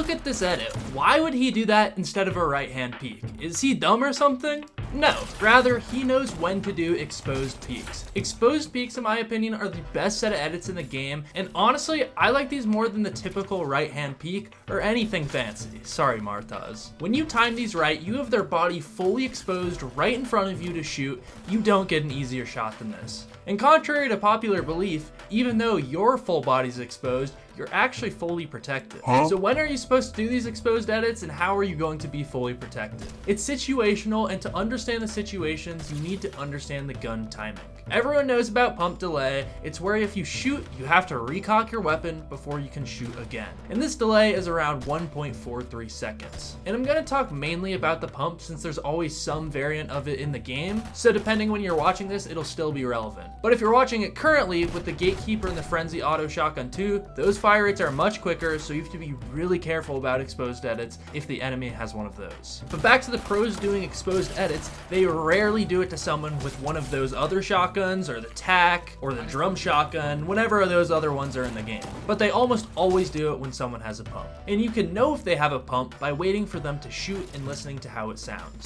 look at this edit. Why would he do that instead of a right hand peek? Is he dumb or something? No, rather he knows when to do exposed peeks. Exposed peeks, in my opinion, are the best set of edits in the game, and honestly, I like these more than the typical right hand peek or anything fancy. Sorry, Marthas. When you time these right, you have their body fully exposed right in front of you to shoot. You don't get an easier shot than this. And contrary to popular belief, even though your full body's exposed, you're actually fully protected. So when are you supposed to do these exposed edits, and how are you going to be fully protected? It's situational, and to understand the situations, you need to understand the gun timing. Everyone knows about pump delay. It's where if you shoot, you have to recock your weapon before you can shoot again. And this delay is around 1.43 seconds. And I'm gonna talk mainly about the pump since there's always some variant of it in the game. So depending when you're watching this, it'll still be relevant. But if you're watching it currently with the Gatekeeper and the Frenzy Auto Shotgun 2, those fire rates are much quicker, so you have to be really careful about exposed edits if the enemy has one of those. But back to the pros doing exposed edits, they rarely do it to someone with one of those other shotguns or the TAC or the drum shotgun, whenever those other ones are in the game. But they almost always do it when someone has a pump. And you can know if they have a pump by waiting for them to shoot and listening to how it sounds.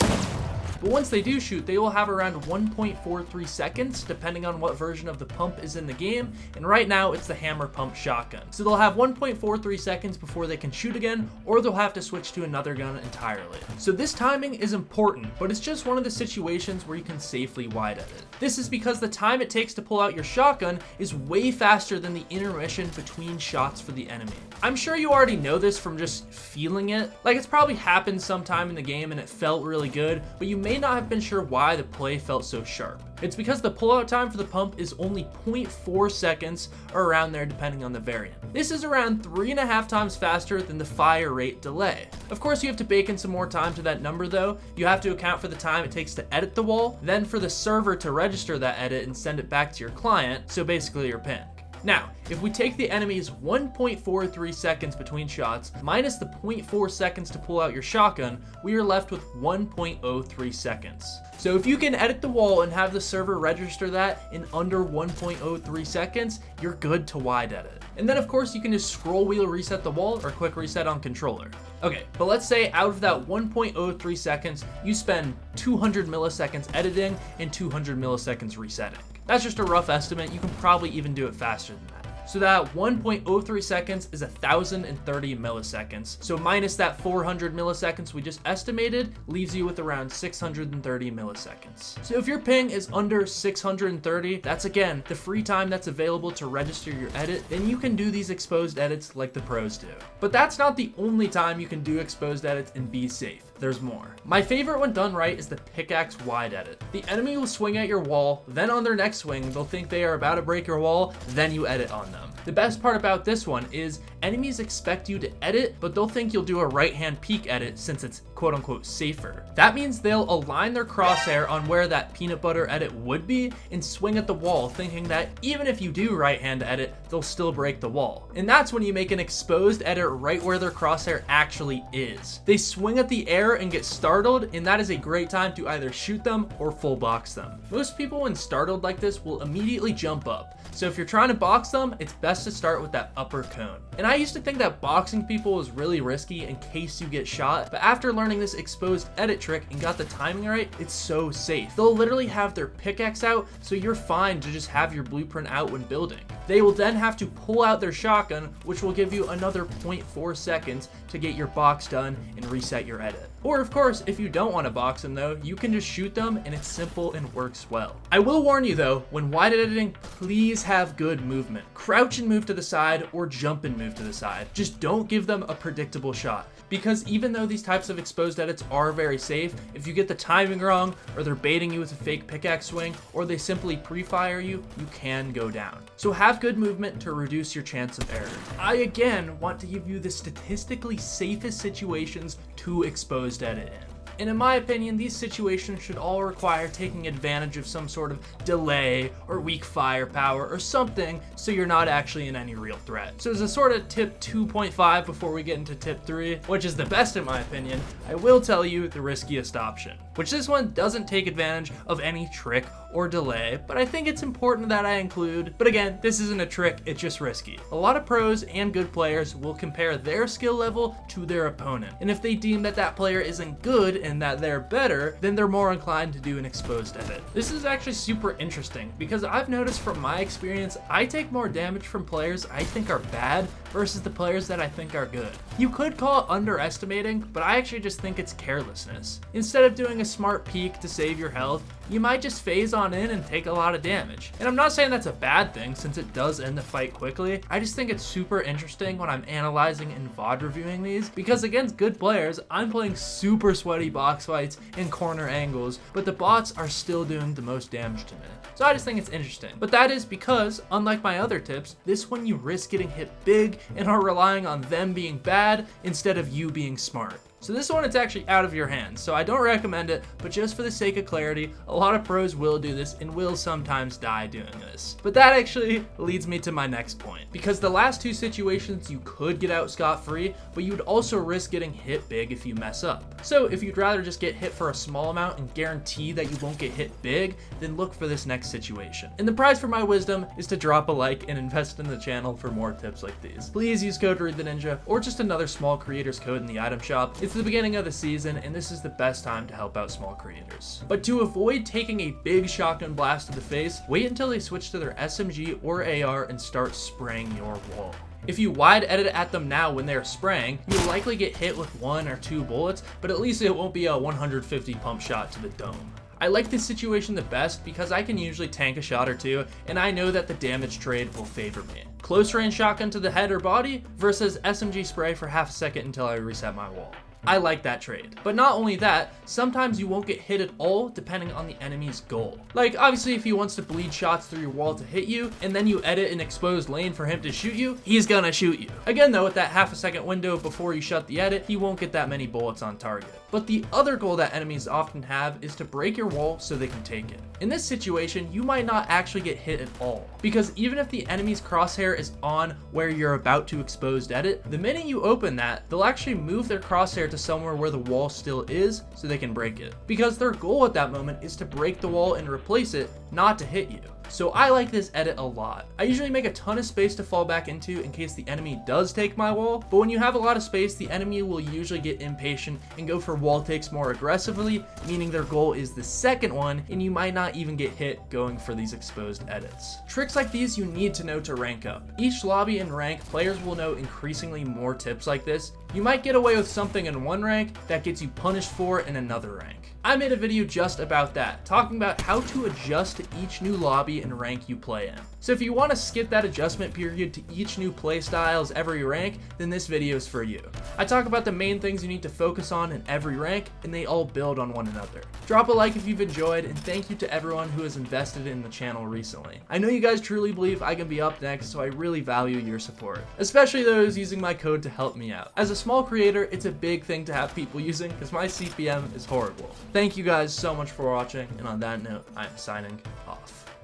But once they do shoot, they will have around 1.43 seconds, depending on what version of the pump is in the game, and right now it's the hammer pump shotgun. So they'll have 1.43 seconds before they can shoot again, or they'll have to switch to another gun entirely. So this timing is important, but it's just one of the situations where you can safely wide edit. This is because the time it takes to pull out your shotgun is way faster than the intermission between shots for the enemy. I'm sure you already know this from just feeling it. Like, it's probably happened sometime in the game and it felt really good, but you may not have been sure why the play felt so sharp. It's because the pullout time for the pump is only 0.4 seconds or around there depending on the variant. This is around 3.5 times faster than the fire rate delay. Of course, you have to bake in some more time to that number though. You have to account for the time it takes to edit the wall, then for the server to register that edit and send it back to your client, so basically your ping. Now, if we take the enemy's 1.43 seconds between shots minus the 0.4 seconds to pull out your shotgun, we are left with 1.03 seconds. So if you can edit the wall and have the server register that in under 1.03 seconds, you're good to wide edit. And then of course you can just scroll wheel reset the wall or quick reset on controller. Okay, but let's say out of that 1.03 seconds, you spend 200 milliseconds editing and 200 milliseconds resetting. That's just a rough estimate. You can probably even do it faster than that. So that 1.03 seconds is 1,030 milliseconds. So minus that 400 milliseconds we just estimated leaves you with around 630 milliseconds. So if your ping is under 630, that's again the free time that's available to register your edit, then you can do these exposed edits like the pros do. But that's not the only time you can do exposed edits and be safe. There's more. My favorite when done right is the Pickaxe Wide Edit. The enemy will swing at your wall, then on their next swing, they'll think they are about to break your wall, then you edit on them. The best part about this one is enemies expect you to edit, but they'll think you'll do a right-hand peek edit since it's quote-unquote safer. That means they'll align their crosshair on where that peanut butter edit would be and swing at the wall, thinking that even if you do right-hand edit, they'll still break the wall. And that's when you make an exposed edit right where their crosshair actually is. They swing at the air and get startled, and that is a great time to either shoot them or full box them. Most people when startled like this will immediately jump up. So if you're trying to box them, it's best to start with that upper cone. And I used to think that boxing people was really risky in case you get shot, but after learning this exposed edit trick and got the timing right, it's so safe. They'll literally have their pickaxe out, so you're fine to just have your blueprint out when building. They will then have to pull out their shotgun, which will give you another 0.4 seconds to get your box done and reset your edit. Or of course, if you don't want to box them though, you can just shoot them and it's simple and works well. I will warn you though, when wide editing, please have good movement. Crouch and move to the side or jump and move to the side. Just don't give them a predictable shot. Because even though these types of exposed edits are very safe, if you get the timing wrong, or they're baiting you with a fake pickaxe swing, or they simply pre-fire you, you can go down. So have good movement to reduce your chance of error. I again want to give you the statistically safest situations to exposed edit in. And in my opinion, these situations should all require taking advantage of some sort of delay or weak firepower or something so you're not actually in any real threat. So as a sort of tip 2.5 before we get into tip 3, which is the best in my opinion, I will tell you the riskiest option, which this one doesn't take advantage of any trick or delay, but I think it's important that I include. But again, this isn't a trick, it's just risky. A lot of pros and good players will compare their skill level to their opponent, and if they deem that that player isn't good and that they're better, then they're more inclined to do an exposed edit. This is actually super interesting because I've noticed from my experience, I take more damage from players I think are bad versus the players that I think are good. You could call it underestimating, but I actually just think it's carelessness. Instead of doing a smart peek to save your health, you might just phase on in and take a lot of damage. And I'm not saying that's a bad thing since it does end the fight quickly. I just think it's super interesting when I'm analyzing and VOD reviewing these because against good players, I'm playing super sweaty box fights and corner angles, but the bots are still doing the most damage to me. So I just think it's interesting. But that is because, unlike my other tips, this one you risk getting hit big and are relying on them being bad instead of you being smart. So this one, it's actually out of your hands, so I don't recommend it, but just for the sake of clarity, a lot of pros will do this and will sometimes die doing this. But that actually leads me to my next point, because the last two situations you could get out scot-free, but you'd also risk getting hit big if you mess up. So if you'd rather just get hit for a small amount and guarantee that you won't get hit big, then look for this next situation. And the prize for my wisdom is to drop a like and invest in the channel for more tips like these. Please use code reidtheninja or just another small creator's code in the item shop. It's the beginning of the season and this is the best time to help out small creators. But to avoid taking a big shotgun blast to the face, wait until they switch to their SMG or AR and start spraying your wall. If you wide edit at them now when they're spraying, you'll likely get hit with 1 or 2 bullets, but at least it won't be a 150 pump shot to the dome. I like this situation the best because I can usually tank a shot or two, and I know that the damage trade will favor me. Close range shotgun to the head or body versus SMG spray for half a second until I reset my wall. I like that trade. But not only that, sometimes you won't get hit at all depending on the enemy's goal. Like obviously if he wants to bleed shots through your wall to hit you and then you edit an exposed lane for him to shoot you, he's gonna shoot you. Again though, with that half a second window before you shut the edit, he won't get that many bullets on target. But the other goal that enemies often have is to break your wall so they can take it. In this situation, you might not actually get hit at all, because even if the enemy's crosshair is on where you're about to exposed edit, the minute you open that, they'll actually move their crosshair to somewhere where the wall still is so they can break it. Because their goal at that moment is to break the wall and replace it, not to hit you. So I like this edit a lot. I usually make a ton of space to fall back into in case the enemy does take my wall, but when you have a lot of space, the enemy will usually get impatient and go for wall takes more aggressively, meaning their goal is the second one, and you might not even get hit going for these exposed edits. Tricks like these you need to know to rank up. Each lobby and rank, players will know increasingly more tips like this. You might get away with something in one rank that gets you punished for in another rank. I made a video just about that, talking about how to adjust to each new lobby and rank you play in. So if you want to skip that adjustment period to each new play styles every rank, then this video is for you. I talk about the main things you need to focus on in every rank, and they all build on one another. Drop a like if you've enjoyed, and thank you to everyone who has invested in the channel recently. I know you guys truly believe I can be up next, so I really value your support, especially those using my code to help me out. As a small creator, it's a big thing to have people using because my CPM is horrible. Thank you guys so much for watching, and on that note, I'm signing off.